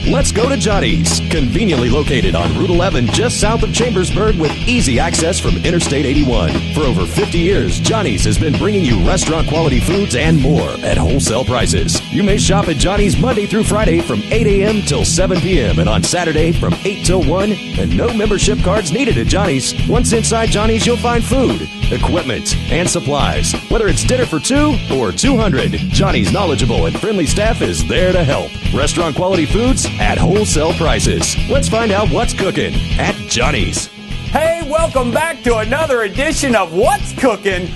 Let's go to Johnny's, conveniently located on Route 11 just south of Chambersburg with easy access from Interstate 81. For over 50 years, Johnny's has been bringing you restaurant quality foods and more at wholesale prices. You may shop at Johnny's Monday through Friday from 8 a.m. till 7 p.m. and on Saturday from 8 till 1, and no membership cards needed at Johnny's. Once inside Johnny's, you'll find food, equipment, and supplies. Whether it's dinner for 2 or 200, Johnny's knowledgeable and friendly staff is there to help. Restaurant quality foods at wholesale prices. Let's find out what's cooking at Johnny's. Hey, welcome back to another edition of What's Cooking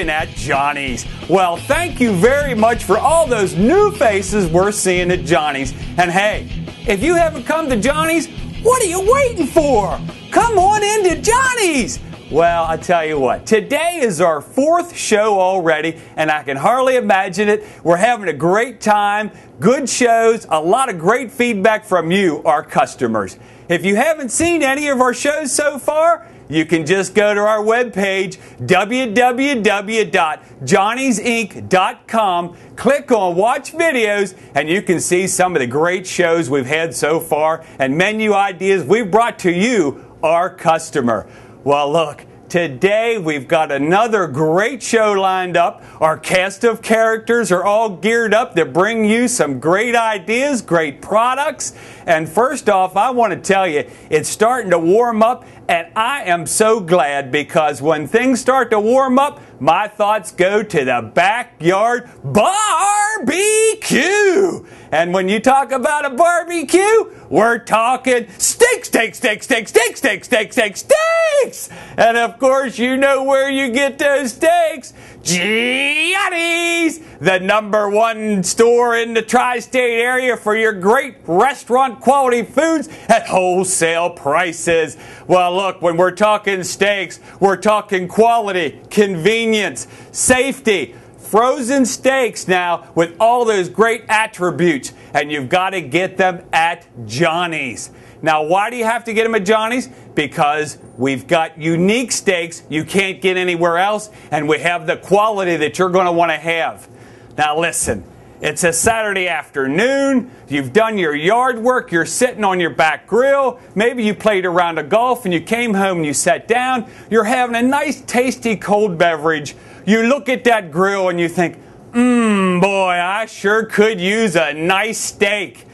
at Johnny's. Well, thank you very much for all those new faces we're seeing at Johnny's. And hey, if you haven't come to Johnny's, what are you waiting for? Come on into Johnny's. Well, I tell you what, today is our 4th show already, and I can hardly imagine it. We're having a great time, good shows, a lot of great feedback from you, our customers. If you haven't seen any of our shows so far, you can just go to our webpage, www.johnnysinc.com, click on Watch Videos, and you can see some of the great shows we've had so far and menu ideas we've brought to you, our customer. Well, look, today we've got another great show lined up. Our cast of characters are all geared up to bring you some great ideas, great products. And first off, I want to tell you, it's starting to warm up, and I am so glad because when things start to warm up, my thoughts go to the backyard barbecue. And when you talk about a barbecue, we're talking steaks. And of course, you know where you get those steaks. Johnny's, the #1 store in the tri-state area for your great restaurant quality foods at wholesale prices. Well, look, when we're talking steaks, we're talking quality, convenience, safety. Frozen steaks now with all those great attributes, and you've got to get them at Johnny's. Now, why do you have to get them at Johnny's? Because we've got unique steaks you can't get anywhere else, and we have the quality that you're going to want to have. Now, listen, it's a Saturday afternoon, you've done your yard work, you're sitting on your back grill, maybe you played a round of golf and you came home and you sat down, you're having a nice tasty cold beverage. You look at that grill and you think, boy, I sure could use a nice steak.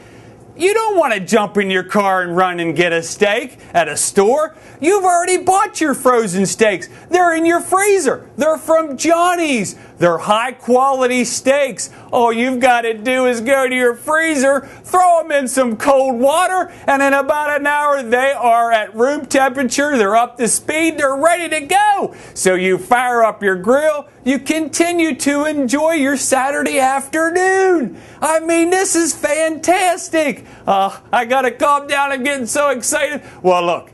You don't want to jump in your car and run and get a steak at a store. You've already bought your frozen steaks. They're in your freezer. They're from Johnny's. They're high quality steaks. All you've got to do is go to your freezer, throw them in some cold water, and in about an hour they are at room temperature. They're up to speed. They're ready to go. So you fire up your grill. You continue to enjoy your Saturday afternoon. I mean, this is fantastic. I got to calm down. I'm getting so excited. Well, look.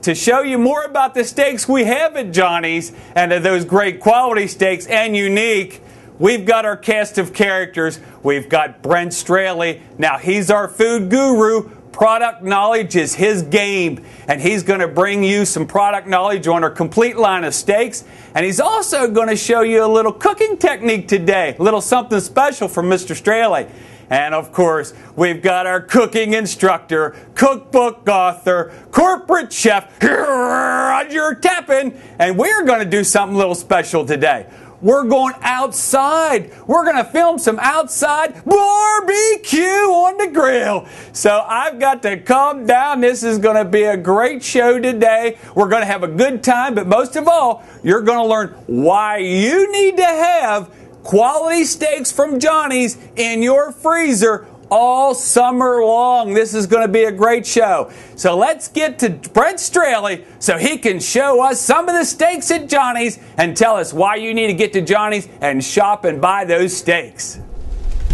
To show you more about the steaks we have at Johnny's and those great quality steaks and unique, we've got our cast of characters. We've got Brent Straley. Now, he's our food guru. Product knowledge is his game, and he's going to bring you some product knowledge on our complete line of steaks. And he's also going to show you a little cooking technique today, a little something special from Mr. Straley. And of course, we've got our cooking instructor, cookbook author, corporate chef, Roger Tappan. And we're going to do something a little special today. We're going outside. We're going to film some outside barbecue on the grill. So I've got to calm down. This is going to be a great show today. We're going to have a good time. But most of all, you're going to learn why you need to have quality steaks from Johnny's in your freezer all summer long. This is going to be a great show. So let's get to Brent Straley so he can show us some of the steaks at Johnny's and tell us why you need to get to Johnny's and shop and buy those steaks.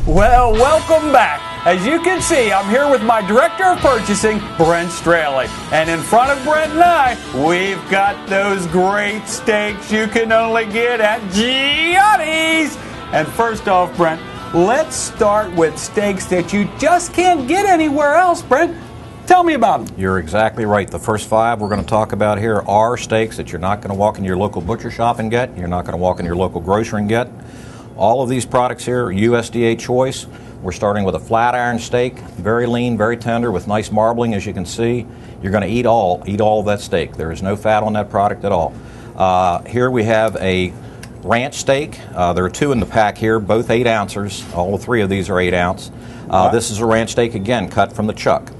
Well, welcome back. As you can see, I'm here with my Director of Purchasing, Brent Straley. And in front of Brent and I, we've got those great steaks you can only get at Johnny's. And first off, Brent, let's start with steaks that you just can't get anywhere else, Brent. Tell me about them. You're exactly right. The first 5 we're going to talk about here are steaks that you're not going to walk in your local butcher shop and get. You're not going to walk in your local grocery and get. All of these products here are USDA choice. We're starting with a flat iron steak, very lean, very tender, with nice marbling, as you can see. You're going to eat all of that steak. There is no fat on that product at all. Here we have a ranch steak. There are 2 in the pack here, both 8 ounces. All 3 of these are 8 ounce. This is a ranch steak, again, cut from the chuck.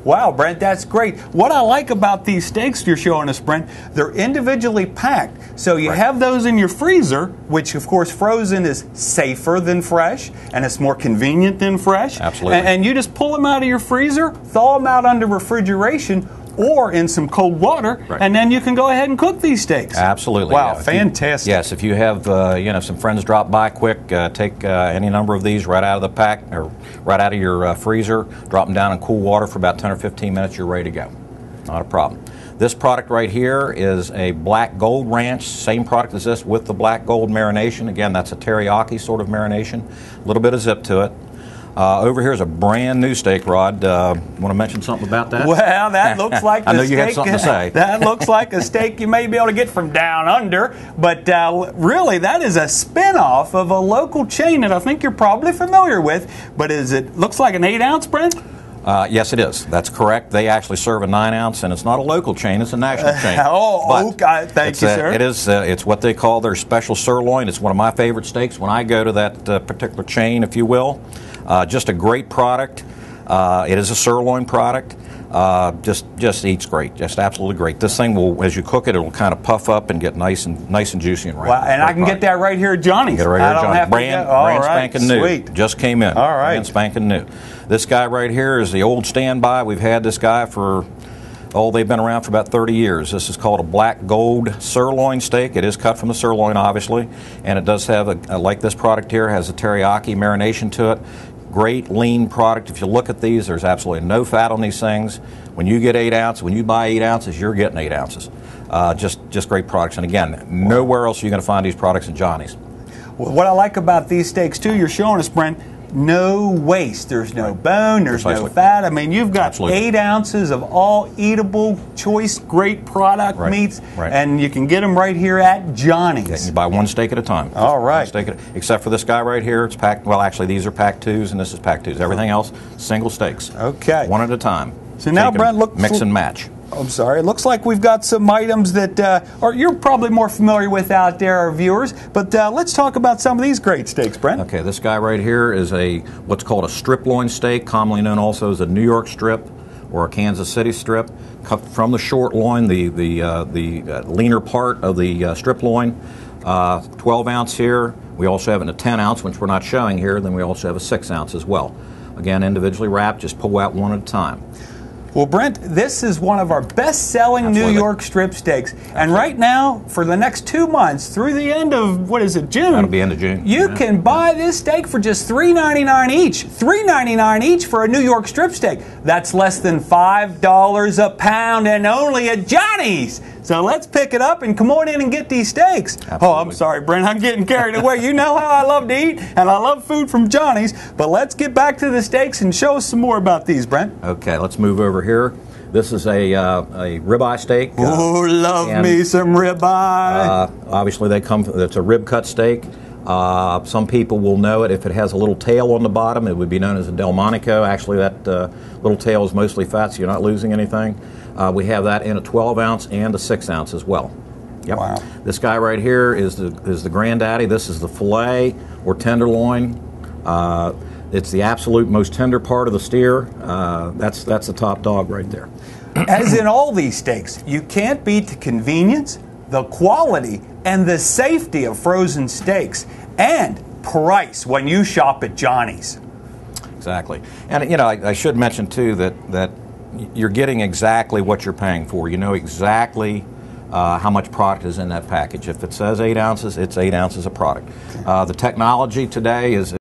Wow, Brent, that's great. What I like about these steaks you're showing us, Brent, they're individually packed. So you have those in your freezer, which, of course, frozen is safer than fresh, and it's more convenient than fresh. Absolutely. And you just pull them out of your freezer, thaw them out under refrigeration, or in some cold water, and then you can go ahead and cook these steaks. Absolutely. Wow, yeah. fantastic. Yes, if you have some friends drop by quick, take any number of these right out of the pack or right out of your freezer, drop them down in cool water for about 10 or 15 minutes, you're ready to go. Not a problem. This product right here is a black gold ranch, same product as this with the black gold marination. Again, that's a teriyaki sort of marination, a little bit of zip to it. Over here is a brand new steak, Rod. Want to mention something about that? Well, that looks like I know you had something to say. That looks like a steak you may be able to get from down under, but really that is a spin-off of a local chain that I think you're probably familiar with. But looks like an 8-ounce, Brent? Yes, it is. That's correct. They actually serve a 9-ounce, and it's not a local chain; it's a national chain. Okay. Thank you, sir. It is. It's what they call their special sirloin. It's one of my favorite steaks when I go to that particular chain, if you will. Just a great product. It is a sirloin product. Just eats great. Just absolutely great. This thing will, as you cook it, it'll kind of puff up and get nice and juicy and right. Wow, and I can get that right here at Johnny's. Get it right here at Johnny's. Brand spanking new. Sweet. Just came in. All right. Brand spanking new. This guy right here is the old standby. We've had this guy for, they've been around for about 30 years. This is called a black gold sirloin steak. It is cut from the sirloin, obviously, and it does have, like this product here, has a teriyaki marination to it. Great lean product. If you look at these, there's absolutely no fat on these things. When you get 8 ounces, when you buy 8 ounces, you're getting 8 ounces. Just great products. And again, nowhere else are you going to find these products in Johnny's. Well, what I like about these steaks too, you're showing us, Brent, no waste. There's no bone, there's no fat. I mean, you've got 8 ounces of all eatable, choice, great product meats, and you can get them right here at Johnny's. Yeah, you buy 1 steak at a time. All right. Except for this guy right here, it's packed, well, actually, these are pack 2s, and this is pack 2s. Everything else, single steaks. Okay. 1 at a time. So now, Brent, look. Mix and match. I'm sorry. It looks like we've got some items that you're probably more familiar with out there, our viewers. But let's talk about some of these great steaks, Brent. Okay, this guy right here is what's called a strip loin steak, commonly known also as a New York strip or a Kansas City strip, cut from the short loin, the leaner part of the strip loin. 12 ounce here. We also have it in a 10 ounce, which we're not showing here. Then we also have a 6 ounce as well. Again, individually wrapped. Just pull out 1 at a time. Well, Brent, this is one of our best-selling New York strip steaks. And right now, for the next 2 months, through the end of, June? That'll be end of June. You can buy this steak for just $3.99 each. $3.99 each for a New York strip steak. That's less than $5 a pound and only at Johnny's. So let's pick it up and come on in and get these steaks. Absolutely. Oh, I'm sorry, Brent. I'm getting carried away. You know how I love to eat, and I love food from Johnny's. But let's get back to the steaks and show us some more about these, Brent. Okay, let's move over here. This is a ribeye steak. Oh, love me some ribeye. Obviously, it's a rib cut steak. Some people will know it if it has a little tail on the bottom. It would be known as a Delmonico. Actually, that little tail is mostly fat, so you're not losing anything. We have that in a 12 ounce and a 6 ounce as well. Yep. Wow. This guy right here is the granddaddy. This is the filet or tenderloin. It's the absolute most tender part of the steer. That's the top dog right there. As in all these steaks, you can't beat the convenience, the quality, and the safety of frozen steaks, and price when you shop at Johnny's. Exactly. And, I should mention, too, that you're getting exactly what you're paying for. You know exactly how much product is in that package. If it says 8 ounces, it's 8 ounces of product. The technology today is